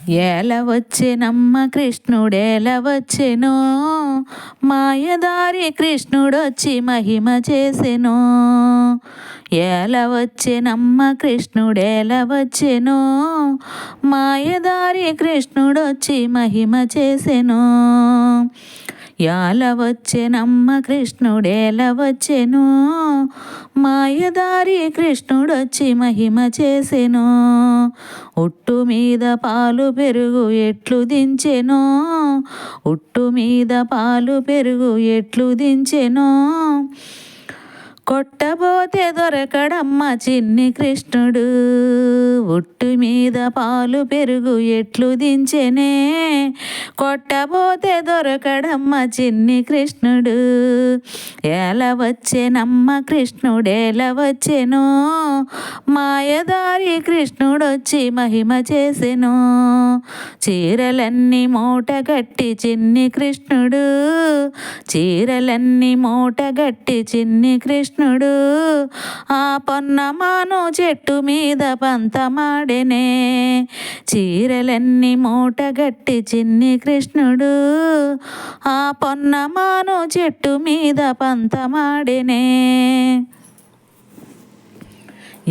ఏల వచ్చెనమ్మ కృష్ణుడేల వచ్చెను, మాయదారి కృష్ణుడొచ్చి మహిమ చేసెను. ఏల వచ్చెనమ్మ కృష్ణుడేల వచ్చెను, మాయదారి కృష్ణుడొచ్చి మహిమ చేసెను. యాల వచ్చెనమ్మ కృష్ణుడేల వచ్చెను, మాయదారి కృష్ణుడొచ్చి మహిమ చేసెను. ఉట్టు మీద పాలు పెరుగు ఎట్లు దించెను, ఉట్టు మీద పాలు పెరుగు ఎట్లు దించెను. కొట్టబోతే దొరకడమ్మ చిన్ని కృష్ణుడు, ఉట్టు మీద పాలు పెరుగు ఎట్లు దించెనే. కొట్టబోతే దొరకడమ్మ చిన్ని కృష్ణుడు. ఏల వచ్చెనమ్మ కృష్ణుడేల వచ్చెను, మాయదారి కృష్ణుడొచ్చి మహిమ చేసెను. చీరలన్నీ మూటగట్టి చిన్ని కృష్ణుడు, చీరలన్నీ మూటగట్టి చిన్ని కృష్ణుడు. ఆ పొన్నమాను చెట్టు మీద పంతమాడెనే. చీరలన్నీ మూటగట్టి చిన్ని కృష్ణుడు, ఆ పొన్నమాను చెట్టు మీద పంతమాడెనే.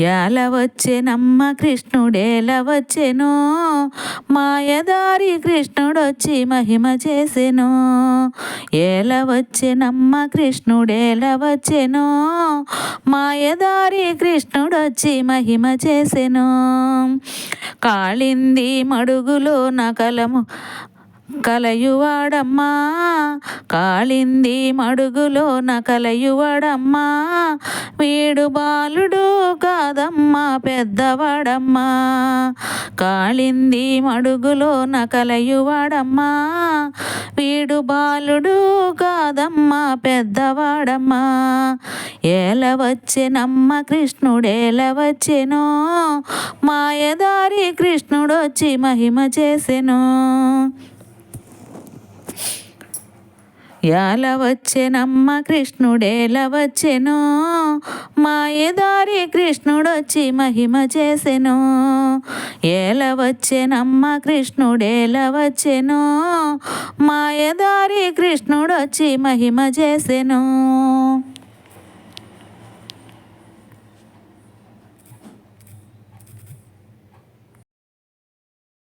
ఏల వచ్చెనమ్మ కృష్ణుడేల వచ్చెను, మాయదారి కృష్ణుడొచ్చి మహిమ చేసెను. ఏల వచ్చెనమ్మ కృష్ణుడేల వచ్చెను, మాయదారి కృష్ణుడొచ్చి మహిమ చేసెను. కాళింది మడుగులో నకలము కలయువాడమ్మా, కాళింది మడుగులో నకలయువాడమ్మా. వీడు బాలుడు కాదమ్మా పెద్దవాడమ్మా, కాళింది మడుగులో నకలయువాడమ్మా. వీడు బాలుడు కాదమ్మా పెద్దవాడమ్మా. ఏల వచ్చెనమ్మ కృష్ణుడేల వచ్చెను, మాయదారి కృష్ణుడొచ్చి మహిమ చేసెను. ఏల వచ్చెనమ్మ కృష్ణుడేల వచ్చెను, మాయదారి కృష్ణుడొచ్చి మహిమ చేసెను. ఏల వచ్చెనమ్మ కృష్ణుడేల వచ్చెను, మాయదారి కృష్ణుడొచ్చి మహిమ చేసెను.